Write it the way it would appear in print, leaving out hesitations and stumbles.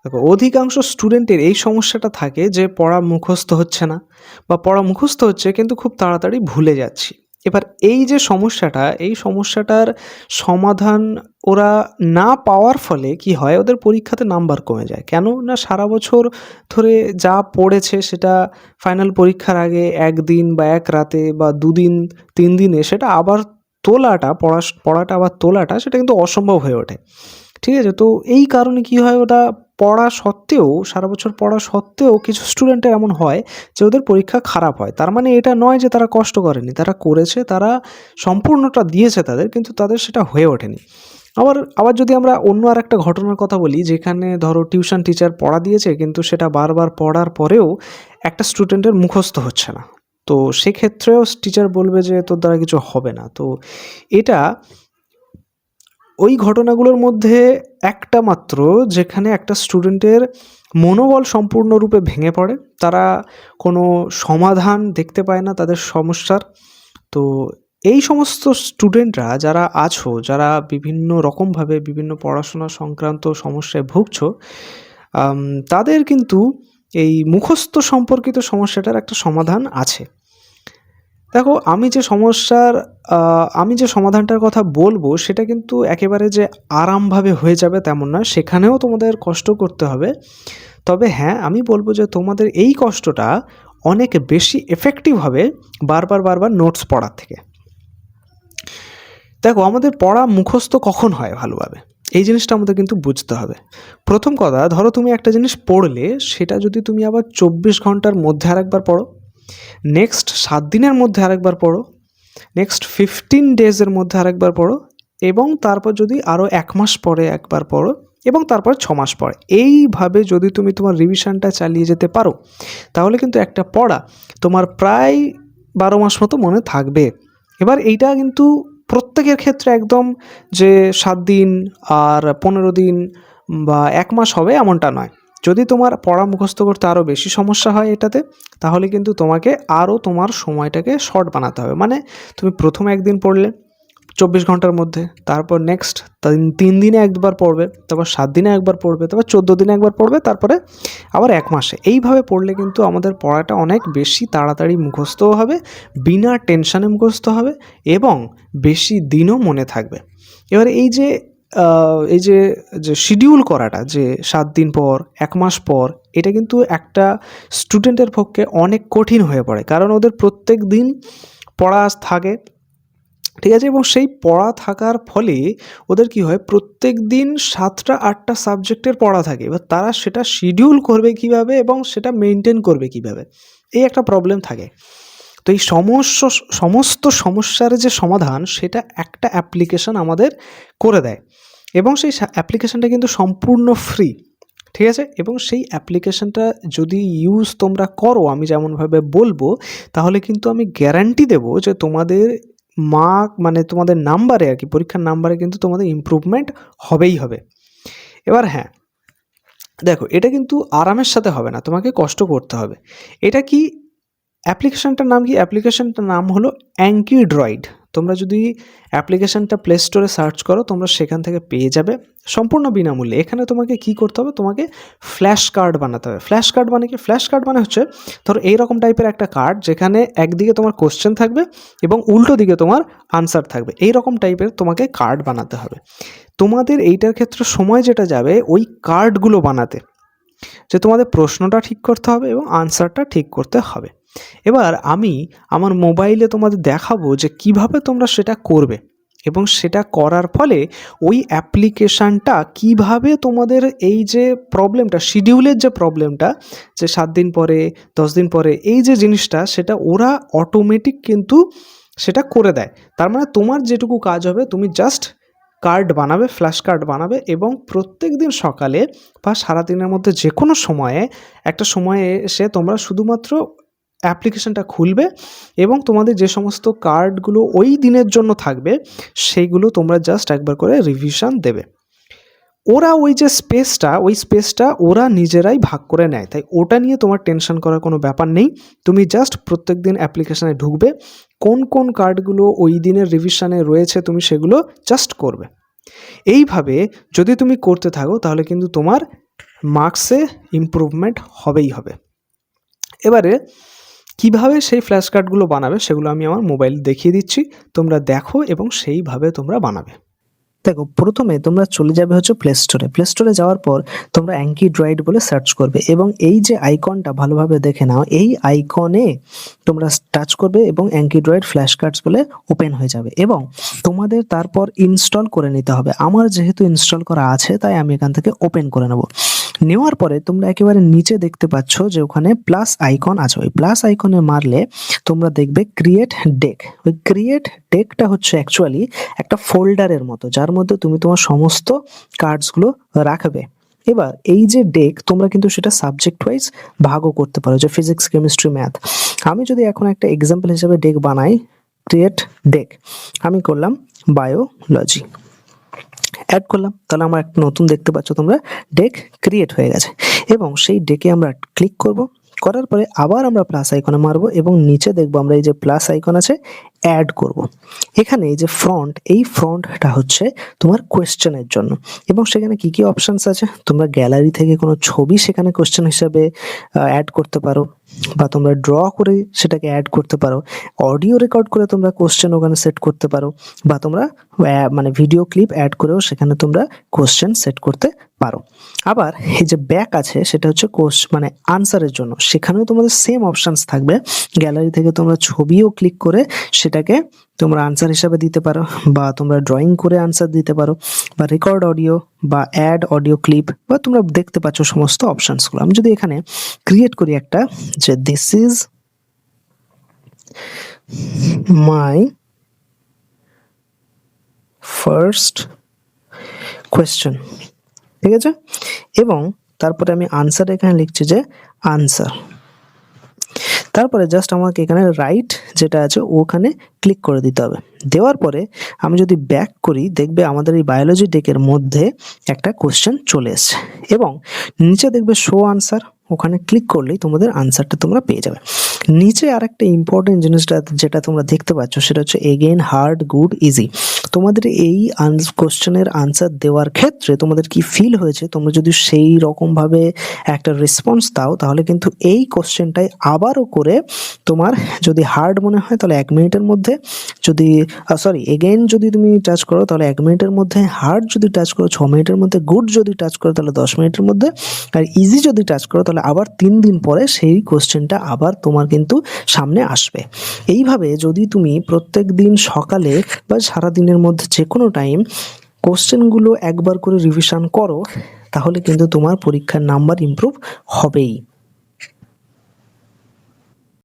দেখো, অধিকাংশ স্টুডেন্টের এই সমস্যাটা থাকে যে পড়া মুখস্থ হচ্ছে না, বা পড়া মুখস্থ হচ্ছে কিন্তু খুব তাড়াতাড়ি ভুলে যাচ্ছি। এবার এই যে সমস্যাটা, এই সমস্যাটার সমাধান ওরা না পাওয়ার ফলে কি হয়, ওদের পরীক্ষাতে নাম্বার কমে যায়। কেন না, সারা বছর ধরে যা পড়েছে সেটা ফাইনাল পরীক্ষার আগে একদিন বা এক রাতে বা দুদিন 3 দিনে সেটা আবার পড়াটা আবার তোলাটা সেটা কিন্তু অসম্ভব হয়ে ওঠে। ঠিক আছে? তো এই কারণে কি হয়, ওটা পড়া সত্ত্বেও, সারা বছর পড়া সত্ত্বেও কিছু স্টুডেন্টের এমন হয় যে ওদের পরীক্ষা খারাপ হয়। তার মানে এটা নয় যে তারা কষ্ট করেনি, তারা করেছে, তারা সম্পূর্ণটা দিয়েছে তাদের, কিন্তু তাদের সেটা হয়ে ওঠেনি। আবার আবার যদি আমরা অন্য আরেকটা ঘটনার কথা বলি, যেখানে ধরো টিউশন টিচার পড়া দিয়েছে কিন্তু সেটা বারবার পড়ার পরেও একটা স্টুডেন্টের মুখস্থ হচ্ছে না। তো সেক্ষেত্রেও টিচার বলবে যে তোর দ্বারা কিছু হবে না। তো এটা ওই ঘটনাগুলোর মধ্যে একটা মাত্র, যেখানে একটা স্টুডেন্টের মনোবল সম্পূর্ণরূপে ভেঙে পড়ে, তারা কোনো সমাধান দেখতে পায় না তাদের সমস্যার। তো এই সমস্ত স্টুডেন্টরা যারা আছো, যারা বিভিন্ন রকমভাবে বিভিন্ন পড়াশোনা সংক্রান্ত সমস্যায় ভুগছো, তাদের কিন্তু এই মুখস্থ সম্পর্কিত সমস্যাটার একটা সমাধান আছে। দেখো, আমি যে সমাধানটার কথা বলবো সেটা কিন্তু একেবারে যে আরামভাবে হয়ে যাবে তেমন না, সেখানেও তোমাদের কষ্ট করতে হবে। তবে হ্যাঁ, আমি বলবো যে তোমাদের এই কষ্টটা অনেক বেশি এফেক্টিভ হবে বারবার বারবার নোটস পড়ার থেকে। দেখো, আমাদের পড়া মুখস্থ কখন হয় ভালোভাবে, এই জিনিসটা আমাদের কিন্তু বুঝতে হবে। প্রথম কথা, ধরো তুমি একটা জিনিস পড়লে, সেটা যদি তুমি আবার 24 ঘন্টার মধ্যে আরেকবার পড়ো, নেক্সট 7 দিনের মধ্যে আরেকবার পড়ো, নেক্সট 15 ডেজের মধ্যে আরেকবার পড়ো, এবং তারপর যদি আরও 1 মাস পরে একবার পড়ো, এবং তারপর 6 মাস পরে, এইভাবে যদি তুমি তোমার রিভিশনটা চালিয়ে যেতে পারো, তাহলে কিন্তু একটা পড়া তোমার প্রায় 12 মাস মতো মনে থাকবে। এবার এইটা কিন্তু প্রত্যেকের ক্ষেত্রে একদম যে 7 দিন আর 15 দিন বা 1 মাস হবে এমনটা নয়। যদি তোমার পড়া মুখস্থ করতে আরও বেশি সমস্যা হয় এটাতে, তাহলে কিন্তু তোমাকে আরও তোমার সময়টাকে শর্ট বানাতে হবে। মানে তুমি প্রথমে একদিন পড়লে 24 ঘন্টার মধ্যে, তারপর নেক্সট 3 দিনে একবার পড়বে, তারপর 7 দিনে একবার পড়বে, তারপর 14 দিনে একবার পড়বে, তারপরে আবার 1 মাসে। এইভাবে পড়লে কিন্তু আমাদের পড়াটা অনেক বেশি তাড়াতাড়ি মুখস্থও হবে, বিনা টেনশানে মুখস্থ হবে, এবং বেশি দিনও মনে থাকবে। এবার এই যে যে শিডিউল করাটা, যে 7 দিন পর 1 মাস পর, এটা কিন্তু একটা স্টুডেন্টের পক্ষে অনেক কঠিন হয়ে পড়ে, কারণ ওদের প্রত্যেক দিন পড়া থাকে, ঠিক আছে? এবং সেই পড়া থাকার ফলে ওদের কি হয়, প্রত্যেক দিন 7টা 8টা সাবজেক্টের পড়া থাকে। এবার তারা সেটা শিডিউল করবে কিভাবে এবং সেটা মেনটেন করবে কিভাবে, এই একটা প্রবলেম থাকে। তো এই সমস্ত সমস্যার যে সমাধান, সেটা একটা অ্যাপ্লিকেশন আমাদের করে দেয়, এবং সেই অ্যাপ্লিকেশনটা কিন্তু সম্পূর্ণ ফ্রি। ঠিক আছে? এবং সেই অ্যাপ্লিকেশনটা যদি ইউজ তোমরা করো আমি যেমনভাবে বলবো, তাহলে কিন্তু আমি গ্যারান্টি দেবো যে তোমাদের মার্ক, মানে তোমাদের নাম্বারে আর কি, পরীক্ষার নাম্বারে কিন্তু তোমাদের ইমপ্রুভমেন্ট হবেই হবে। এবার হ্যাঁ, দেখো, এটা কিন্তু আরামের সাথে হবে না, তোমাকে কষ্ট করতে হবে। এটা কি, অ্যাপ্লিকেশনটার নাম কি? অ্যাপ্লিকেশনটার নাম হলো অ্যাঙ্কিড্রয়েড। তোমরা যদি অ্যাপ্লিকেশনটা প্লে স্টোরে সার্চ করো, তোমরা সেখান থেকে পেয়ে যাবে সম্পূর্ণ বিনামূল্যে। এখানে তোমাকে কি করতে হবে, তোমাকে ফ্ল্যাশ কার্ড বানাতে হবে। ফ্ল্যাশ কার্ড মানে কি? ফ্ল্যাশ কার্ড মানে হচ্ছে, ধরো এইরকম টাইপের একটা কার্ড, যেখানে একদিকে তোমার কোশ্চেন থাকবে এবং উল্টো দিকে তোমার আনসার থাকবে, এইরকম টাইপের তোমাকে কার্ড বানাতে হবে। তোমাদের এইটার ক্ষেত্রে সময় যেটা যাবে ওই কার্ডগুলো বানাতে, যে তোমাদের প্রশ্নটা ঠিক করতে হবে এবং আনসারটা ঠিক করতে হবে। এবার আমি আমার মোবাইলে তোমাদের দেখাবো যে কিভাবে তোমরা সেটা করবে, এবং সেটা করার ফলে ওই অ্যাপ্লিকেশানটা কিভাবে তোমাদের এই যে প্রবলেমটা, শিডিউলের যে প্রবলেমটা, যে 7 দিন পরে 10 দিন পরে এই যে জিনিসটা, সেটা ওরা অটোমেটিক কিন্তু সেটা করে দেয়। তার মানে তোমার যেটুকু কাজ হবে, তুমি জাস্ট কার্ড বানাবে, ফ্ল্যাশ কার্ড বানাবে, এবং প্রত্যেক দিন সকালে বা সারাদিনের মধ্যে যে কোনো সময়ে একটা সময়ে এসে তোমরা শুধুমাত্র অ্যাপ্লিকেশনটা খুলবে, এবং তোমাদের যে সমস্ত কার্ডগুলো ওই দিনের জন্য থাকবে সেইগুলো তোমরা জাস্ট একবার করে রিভিশন দেবে। ওরা ওই স্পেসটা ওরা নিজেরাই ভাগ করে নেয়, তাই ওটা নিয়ে তোমার টেনশন করার কোনো ব্যাপার নেই। তুমি জাস্ট প্রত্যেক দিন অ্যাপ্লিকেশানে ঢুকবে, কোন কোন কার্ডগুলো ওই দিনের রিভিশনে রয়েছে তুমি সেগুলো জাস্ট করবে। এইভাবে যদি তুমি করতে থাকো, তাহলে কিন্তু তোমার মার্কসে ইমপ্রুভমেন্ট হবেই হবে। এবারে কিভাবে সেই ফ্ল্যাশ কার্ডগুলো বানাবে সেগুলো আমি আমার মোবাইল দেখিয়ে দিচ্ছি, তোমরা দেখো এবং সেইভাবে তোমরা বানাবে। দেখো, প্রথমে তোমরা চলে যাবে হচ্ছে প্লে স্টোরে যাওয়ার পর তোমরা অ্যাঙ্কি ড্রয়েড বলে সার্চ করবে এবং এই যে আইকনটা ভালোভাবে দেখে নাও, এই আইকনে তোমরা টাচ করবে এবং অ্যাঙ্কি ড্রয়েড ফ্ল্যাশ কার্ডস বলে ওপেন হয়ে যাবে এবং তোমাদের তারপর ইনস্টল করে নিতে হবে। আমার যেহেতু ইনস্টল করা আছে তাই আমি এখান থেকে ওপেন করে নেব। নেওয়ার পরে তোমরা একেবারে নিচে দেখতে পাচ্ছ যে ওখানে প্লাস আইকন আছে, ওই প্লাস আইকনে মারলে তোমরা দেখবে ক্রিয়েট ডেক। ওই ক্রিয়েট ডেকটা হচ্ছে অ্যাকচুয়ালি একটা ফোল্ডারের মতো, যার মধ্যে তুমি তোমার সমস্ত কার্ডসগুলো রাখবে। এবার এই যে ডেক, তোমরা কিন্তু সেটা সাবজেক্ট ওয়াইজ ভাগও করতে পারো, যে ফিজিক্স, কেমিস্ট্রি, ম্যাথ। আমি যদি এখন একটা এক্সাম্পল হিসেবে ডেক বানাই, ক্রিয়েট ডেক, আমি করলাম বায়োলজি, অ্যাড করলাম, তাহলে আমার একটা নতুন দেখতে পাচ্ছ তোমরা ডেক ক্রিয়েট হয়ে গেছে। এবং সেই ডেকে আমরা ক্লিক করব, করার পরে আবার আমরা প্লাস আইকনে মারবো এবং নিচে দেখবো আমরা এই যে প্লাস আইকন আছে, অ্যাড করব। এখানে এই যে ফ্রন্ট, এই ফ্রন্টটা হচ্ছে তোমার কোয়েশ্চেনের জন্য এবং সেখানে কি কি অপশনস আছে, তোমরা গ্যালারি থেকে কোনো ছবি সেখানে কোয়েশ্চেন হিসাবে অ্যাড করতে পারো, বা তোমরা ড্র করে সেটাকে অ্যাড করতে পারো, অডিও রেকর্ড করে তোমরা কোশ্চেন ওখানে সেট করতে পারো, বা তোমরা মানে ভিডিও ক্লিপ অ্যাড করেও সেখানে তোমরা কোশ্চেন সেট করতে পারো। আবার এই যে ব্যাক আছে, সেটা হচ্ছে মানে আনসারের জন্য, সেখানেও তোমাদের সেম অপশনস থাকবে। গ্যালারি থেকে তোমরা ছবিও ক্লিক করে সেটাকে তোমরা আনসার হিসাবে দিতে পারো, বা তোমরা ড্রয়িং করে আনসার দিতে পারো, বা রেকর্ড অডিও, বা অ্যাড অডিও ক্লিপ, বা তোমরা দেখতে পাচ্ছ সমস্ত অপশনসগুলো। আমি যদি এখানে ক্রিয়েট করি একটা, যে this is my first question, ঠিক আছে, এবং তারপরে আমি আনসার এখানে লিখছি যে আনসার, তারপরে জাস্ট আমাকে এখানে রাইট যেটা আছে ওখানে ক্লিক করে দিতে হবে। দেওয়ার পরে আমি যদি ব্যাক করি, দেখবে আমাদের এই বায়োলজি ডেকের মধ্যে একটা কোশ্চেন চলে এসছে এবং নিচে দেখবে শো আনসার, ওখানে ক্লিক করলেই তোমাদের আনসারটা তোমরা পেয়ে যাবে। নিচে আরেকটা ইম্পর্টেন্ট জিনিসটা যেটা তোমরা দেখতে পাচ্ছ, সেটা হচ্ছে এগেইন হার্ড, গুড, ইজি। তোমাদের এই কোশ্চেনের আনসার দেওয়ার ক্ষেত্রে তোমাদের কি ফিল হয়েছে, তোমরা যদি সেই রকমভাবে একটা রেসপন্স দাও, তাহলে কিন্তু এই কোশ্চেনটাই আবারও করে তোমার যদি হার্ড মনে হয় তাহলে 1 মিনিটের মধ্যে, যদি এগেইন যদি তুমি টাচ করো তাহলে 1 মিনিটের মধ্যে, হার্ড যদি টাচ করো 6 মিনিটের মধ্যে, গুড যদি টাচ করো তাহলে 10 মিনিটের মধ্যে, আর ইজি যদি টাচ করো তাহলে আবার 3 দিন পরে সেই কোশ্চেনটা আবার তোমার কিন্তু সামনে আসবে। এইভাবে যদি তুমি প্রত্যেক দিন সকালে বা সারা দিনের মধ্যে যে কোনো টাইম কোশ্চেনগুলো একবার করে রিভিশন করো, তাহলে কিন্তু তোমার পরীক্ষার নাম্বার ইমপ্রুভ হবেই।